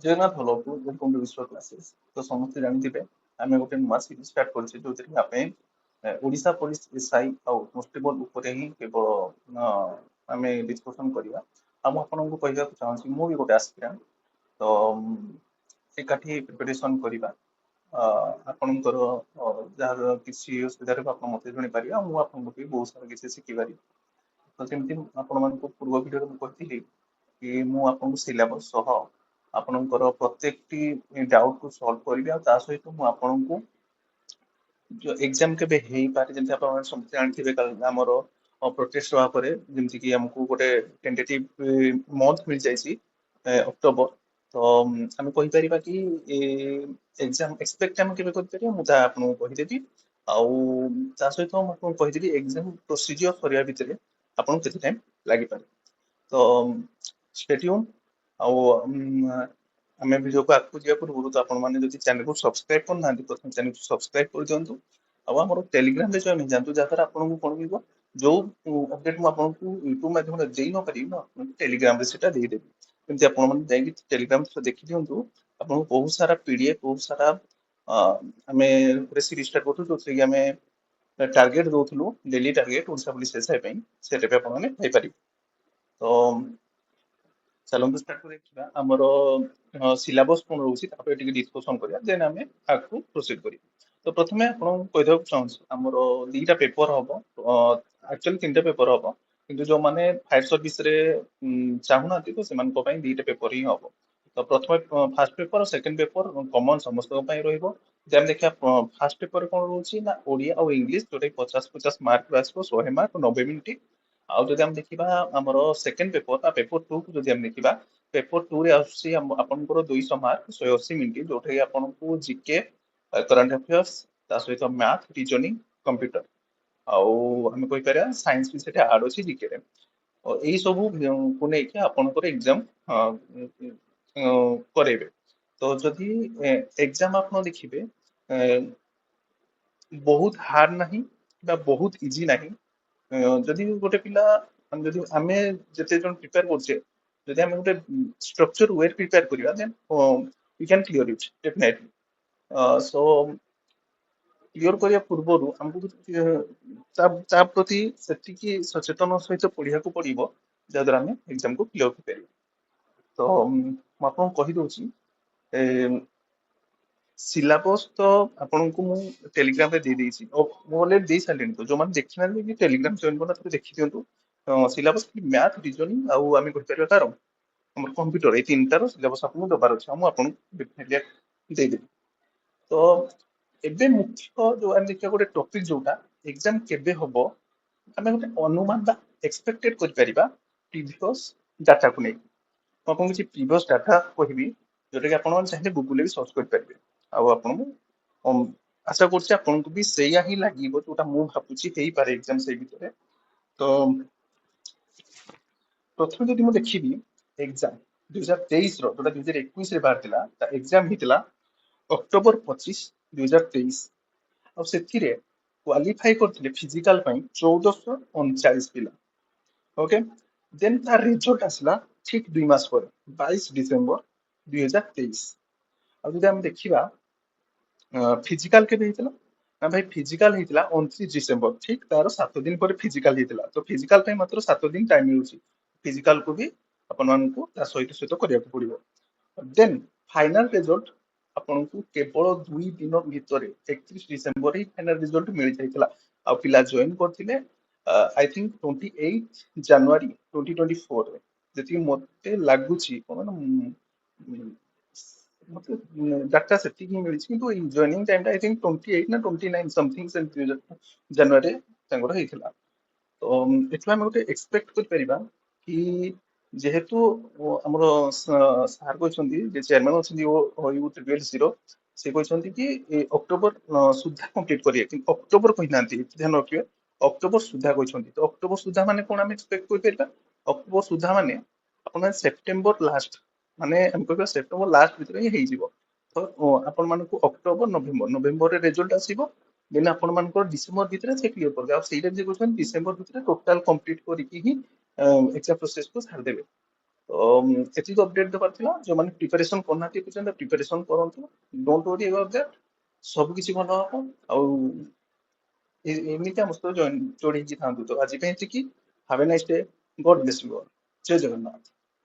Jagannath ଭଲକୁ welcome to ବିଶ୍ୱ କ୍ଲାसेस। ତ ସମସ୍ତେ ଜାଣିଥିବେ ଆମେ ଗୋଟେ ନୂଆ ସିରିଜ ଷ୍ଟାର୍ଟ କରିଛେ ଯୋଉଥିରେ ଆମେ ଓଡ଼ିଶା ପୋଲିସ ଏସ୍ଆଇ ଆଉ କନଷ୍ଟେବଳ ଉପରେ ହିଁ କେବଳ ଅ, ଆମେ ଡିସ୍କସନ କରିବା। ଆଉ ମୁଁ ଆପଣଙ୍କୁ କହିବାକୁ ଚାହୁଁଛି ମୁଁ ବି ଗୋଟେ ଆସ୍ପିରାଣ୍ଟ। ତ ଏକାଠି ପ୍ରିପାରେସନ କରିବା। ଆପଣଙ୍କର ଯାହାର କିଛି ଅସୁବିଧା ରହିବ ଆପଣ ମତେ ଜଣେଇପାରିବେ ଆଉ ମୁଁ ଆପଣଙ୍କୁ ବି ବହୁତ ସାରା କିଛି ଶିଖିପାରିବି। ତ ଯେମିତି ଆପଣମାନଙ୍କୁ ପୂର୍ବ ଭିଡ଼ିଓରେ ମୁଁ କହିଥିଲି କି ମୁଁ ଆପଣଙ୍କୁ ସିଲାବସ୍ ସହ ଆପଣଙ୍କର ପ୍ରତ୍ୟେକଟି ଡାଉଟକୁ ସଲ୍ଭ କରିବି ଆଉ ତା ସହିତ ମୁଁ ଆପଣଙ୍କୁ ଯୋଉ ଏକ୍ସାମ କେବେ ହେଇପାରେ ଯେମିତି ଆପଣ ସମସ୍ତେ ଜାଣିଥିବେ ଆମର ପ୍ରୋଟେଷ୍ଟ ହବା ପରେ ଯେମିତି କି ଆମକୁ ଗୋଟେ ଟେଣ୍ଟେଟିଭ ମନ୍ଥ ମିଳିଯାଇଛି ଅକ୍ଟୋବର। ତ ଆମେ କହିପାରିବା କି ଏକ୍ସାମ ଏକ୍ସପେକ୍ଟ ଆମେ କେବେ କରିପାରିବା ମୁଁ ତାହା ଆପଣଙ୍କୁ କହିଦେବି। ଆଉ ତା ସହିତ ମୁଁ ଆପଣଙ୍କୁ କହିଦେବି ଏକ୍ସାମ ପ୍ରୋସିଜିଅର କରିବା ଭିତରେ ଆପଣଙ୍କୁ କେତେ ଟାଇମ୍ ଲାଗିପାରେ। ତ ଷ୍ଟେଟ୍ୟୁନ୍ ଆଉ ଆମେ ଭିଡ଼ିଓକୁ ଆଗକୁ ଯିବା ପୂର୍ବରୁ ତ ଆପଣମାନେ ଯଦି ଚ୍ୟାନେଲକୁ ସବସ୍କ୍ରାଇବ କରିନାହାନ୍ତି ପ୍ରଥମେ ଚ୍ୟାନେଲକୁ ସବସ୍କ୍ରାଇବ କରିଦିଅନ୍ତୁ। ଆଉ ଆମର ଟେଲିଗ୍ରାମରେ ଜଏନ୍ ହେଇଯାଆନ୍ତୁ ଯାହାଦ୍ୱାରା ଆପଣଙ୍କୁ କଣ ମିଳିବ ଯୋଉ ଅପଡେଟ୍ ମୁଁ ଆପଣଙ୍କୁ ୟୁଟ୍ୟୁବ ମାଧ୍ୟମରେ ଦେଇ ନ ପାରିବି ମୁଁ ଆପଣଙ୍କୁ ଟେଲିଗ୍ରାମରେ ସେଟା ଦେଇଦେବି। ଯେମିତି ଆପଣମାନେ ଯାଇକି ଟେଲିଗ୍ରାମ ଦେଖି ଦିଅନ୍ତୁ ଆପଣଙ୍କୁ ବହୁତ ସାରା ପିଡିଏଫ ବହୁତ ସାରା ଅ, ଆମେ ଗୋଟେ ସିରିଜ ଷ୍ଟାର୍ଟ କରୁଛୁ ଯୋଉଥିରେ କି ଆମେ ଟାର୍ଗେଟ ଦଉଥିଲୁ daily target Odisha police SI ପାଇଁ ସେଟା ବି ଆପଣମାନେ ପାଇପାରିବେ। ତ ଚାଲନ୍ତୁ ଷ୍ଟାର୍ଟ କରି ଦେଖିବା ଆମର ସିଲାବସ୍ କଣ ରହୁଛି ତାପରେ ଟିକେ ଡିସ୍କସନ କରିବା ଦେନ୍ ଆମେ ଆଗକୁ ପ୍ରୋସିଡ୍ କରିବା। ତ ପ୍ରଥମେ ଆପଣଙ୍କୁ କହିଦେବାକୁ ଚାହୁଁଛି ଆମର ଦିଟା ପେପର ହବ। ଆକ୍ଚୁଆଲି ତିନିଟା ପେପର ହବ କିନ୍ତୁ ଯୋଉମାନେ ଫାୟାର ସର୍ଭିସରେ ଚାହୁଁନାହାନ୍ତି ତ ସେମାନଙ୍କ ପାଇଁ ଦିଟା ପେପର ହିଁ ହବ। ତ ପ୍ରଥମେ first paper second paper common ସମସ୍ତଙ୍କ ପାଇଁ ରହିବ। ଯଦି ଆମେ ଦେଖିବା ଫାର୍ଷ୍ଟ ପେପର କଣ ରହୁଛି ନା ଓଡ଼ିଆ ଆଉ ଇଂଲିଶ ଯୋଉଟା 50 ମାର୍କ ଆସିବ 100 ମାର୍କ 90 ମିନିଟ। ଆଉ ଯଦି ଆମେ ଦେଖିବା ଆମର ସେକେଣ୍ଡ ପେପର ବା ପେପର ଟୁ କୁ ଯଦି ଆମେ ଦେଖିବା ପେପର ଟୁ ରେ ଆସୁଛି ଆପଣଙ୍କର 200 ମାର୍କ 180 ମିନିଟ ଯୋଉଟାକି ଆପଣଙ୍କୁ ଜିକେ କରେଣ୍ଟ ଆଫେୟାର୍ସ ତା ସହିତ ମ୍ୟାଥ ରିଜନିଂ କମ୍ପ୍ୟୁଟର ଆଉ ଆମେ କହିପାରିବା ସାଇନ୍ସ ବି ସେଠି ଆଡ୍ ଅଛି ଜିକେ ରେ। ଏଇ ସବୁ କୁ ନେଇକି ଆପଣଙ୍କର ଏକ୍ସାମ କରେଇବେ। ତ ଯଦି ଏକ୍ସାମ ଆପଣ ଦେଖିବେ ବହୁତ ହାର୍ଡ ନାହିଁ ବା ବହୁତ ଇଜି ନାହିଁ। ଯଦି ଗୋଟେ ପିଲା ଯଦି ଆମେ ଯେତେ ଜଣ ପ୍ରିପେୟାର କରୁଛେ ଯଦି ଆମେ ଗୋଟେ ଷ୍ଟ୍ରକ୍ଚର ୱେ ପ୍ରିପେୟାର କରିବା then we can clear it definitely. So clear କରିବା ପୂର୍ବରୁ ଆମକୁ ତା ପ୍ରତି ସେତିକି ସଚେତନ ସହିତ ପଢିବାକୁ ପଡିବ ଯାହାଦ୍ୱାରା ଆମେ ଏକ୍ସାମକୁ କ୍ଲିୟର କରିପାରିବା। ତ ମୁଁ ଆପଣଙ୍କୁ କହିଦଉଛି ସିଲାବସ ତ ଆପଣଙ୍କୁ ମୁଁ ଟେଲିଗ୍ରାମରେ ଦେଇ ଦେଇଛି ଆଉ ମୁଁ ଅଲରେଡି ଦେଇ ସାରିଲିଣି। ତ ଯୋଉମାନେ ଦେଖିନାହାନ୍ତି କି ଟେଲିଗ୍ରାମ ଜଏନ୍ କରିନାହାନ୍ତି ଦେଖିଦିଅନ୍ତୁ। ସିଲାବସ ମ୍ୟାଥ ରିଜନିଂ ଆଉ ଆମେ କହିପାରିବା ତାର ଆମର କମ୍ପ୍ୟୁଟର ଏଇ ତିନିଟାର ସିଲାବସ ଆପଣଙ୍କୁ ଦେବାର ଅଛି ଆଉ ମୁଁ ଆପଣଙ୍କୁ ଡେଫିନେଟଲି ଦେଇଦେବି। ତ ଏବେ ମୁଖ୍ୟ ଯୋଉ ଆମେ ଦେଖିବା ଗୋଟେ ଟପିକ ଯୋଉଟା ଏକ୍ସାମ କେବେ ହବ ଆମେ ଗୋଟେ ଅନୁମାନ ବା ଏକ୍ସପେକ୍ଟେଡ କରିପାରିବା ପ୍ରିଭିୟସ ଡାଟାକୁ ନେଇ। ମୁଁ ଆପଣଙ୍କୁ କିଛି ପ୍ରିଭିୟସ ଡାଟା କହିବି ଯୋଉଟା କି ଆପଣ ଚାହିଁଲେ ଗୁଗୁଲରେ ବି ସର୍ଚ୍ଚ କରିପାରିବେ। ଆଉ ଆପଣଙ୍କୁ ଆଶା କରୁଛି ଆପଣଙ୍କୁ ବି ସେଇଆ ହିଁ ଲାଗିବ ଯୋଉଟା ମୁଁ ଭାବୁଛି ହେଇପାରେ ଏକ୍ସାମ ସେଇ ଭିତରେ। ତ ପ୍ରଥମେ ଯଦି ମୁଁ ଦେଖିବି ଏକ୍ସାମ 2023 ର ଯୋଉଟା 2021 ରେ ବାହାରିଥିଲା ତା ଏକ୍ସାମ ହେଇଥିଲା ଅକ୍ଟୋବର 25 2023। ଆଉ ସେଥିରେ କ୍ୱାଲିଫାଇ କରିଥିଲେ ଫିଜିକାଲ ପାଇଁ 1439 ପିଲା। ଓକେ ଦେନ୍ ତା ରେଜଲ୍ଟ ଆସିଲା ଠିକ 2 ମାସ ପରେ 22 ଡିସେମ୍ବର 2023। ଆଉ ଯଦି ଆମେ ଦେଖିବା ଫିଜିକାଲ କେବେ ହେଇଥିଲା ନା ଭାଇ ଫିଜିକାଲ ହେଇଥିଲା 29 ଡିସେମ୍ବର ଠିକ ତାର 7 ଦିନ ପରେ ଫିଜିକାଲ ହେଇଥିଲା। ତ ଫିଜିକାଲ ପାଇଁ ମାତ୍ର 7 ଦିନ ଟାଇମ ମିଳୁଛି। ଫିଜିକାଲକୁ ବି ଆପଣମାନଙ୍କୁ ତା ସହିତ ସହିତ କରିବାକୁ ପଡିବ। ଦେନ୍ ଫାଇନାଲ ରେଜଲ୍ଟ ଆପଣଙ୍କୁ କେବଳ 2 ଦିନ ଭିତରେ 31 ଡିସେମ୍ବର ହିଁ ଫାଇନାଲ ରେଜଲ୍ଟ ମିଳିଯାଇଥିଲା। ଆଉ ପିଲା ଜଏନ କରିଥିଲେ ଆଇ ଥିଙ୍କ 28 ଜାନୁଆରୀ 2024 ରେ। ଯେତିକି ମତେ ଲାଗୁଛି କଣ ନା ମତେ ଡାଟା ସେତିକି ହିଁ ମିଳିଛି କିନ୍ତୁ ଏଇ ଜଏନିଂ ଟାଇମଟା ଆଇ ଥିଙ୍କ 28 ନା 29 ସମଥିଙ୍ଗ ସେମିତି ଜାନୁଆରୀରେ ତାଙ୍କର ହେଇଥିଲା। ତ ଏଠୁ ଆମେ ଗୋଟେ ଏକ୍ସପେକ୍ଟ କରିପାରିବା କି ଯେହେତୁ ଆମର ସାର୍ କହିଛନ୍ତି ଯେ ଚେୟାରମ୍ୟାନ ଅଛନ୍ତି ୟୁଥ 0 ସେ କହିଛନ୍ତି କି ଅକ୍ଟୋବର ସୁଦ୍ଧା କମ୍ପ୍ଲିଟ କରିବେ କିନ୍ତୁ ଅକ୍ଟୋବର କହିନାହାନ୍ତି ଧ୍ୟାନ ରଖିବେ। ଅକ୍ଟୋବର ସୁଦ୍ଧା କହିଛନ୍ତି ତ ଅକ୍ଟୋବର ସୁଦ୍ଧା ମାନେ କଣ ଆମେ ଏକ୍ସପେକ୍ଟ କରିପାରିବା ଅକ୍ଟୋବର ସୁଦ୍ଧା ମାନେ ଆପଣ ସେପ୍ଟେମ୍ବର ଲାଷ୍ଟ ମାନେ ଆମେ କହିବା ସେପ୍ଟେମ୍ବର ଲାଷ୍ଟ ଭିତରେ ହିଁ ହେଇଯିବ। ତ ଆପଣ ମାନଙ୍କୁ ନଭେମ୍ବରରେ ରେଜଲ୍ଟ ଆସିବ। ଦେନ୍ ଆପଣମାନଙ୍କର ଡିସେମ୍ବର ଭିତରେ ସେ କ୍ଲିୟର କରିବେ ଆଉ ସେଇଟା ଯେ କହୁଛନ୍ତି ଡିସେମ୍ବର ଭିତରେ ଟୋଟାଲ କମ୍ପ୍ଲିଟ କରିକି ହିଁ ଏକ୍ସାମ ପ୍ରୋସେସକୁ ଛାଡ଼ିଦେବେ। ତ ଏତିକି ଅପଡେଟ୍ ଦେବାର ଥିଲା। ଯୋଉମାନେ ପ୍ରିପାରେସନ କରୁନାହାନ୍ତି ପର୍ଯ୍ୟନ୍ତ ପ୍ରିପାରେସନ କରନ୍ତୁ, ଡୋଣ୍ଟ ୱରି ଆବାଉଟ ଦ୍ୟାଟ୍, ସବୁ କିଛି ଭଲ ହବ। ଆଉ ଏମିତି ଆମ ସହିତ ଯୋଡ଼ି ହେଇକି ଥାନ୍ତୁ। ତ ଆଜି ପାଇଁ ଏତିକି। Have a nice day, God bless you all. ଜୟ ଜଗନ୍ନାଥ।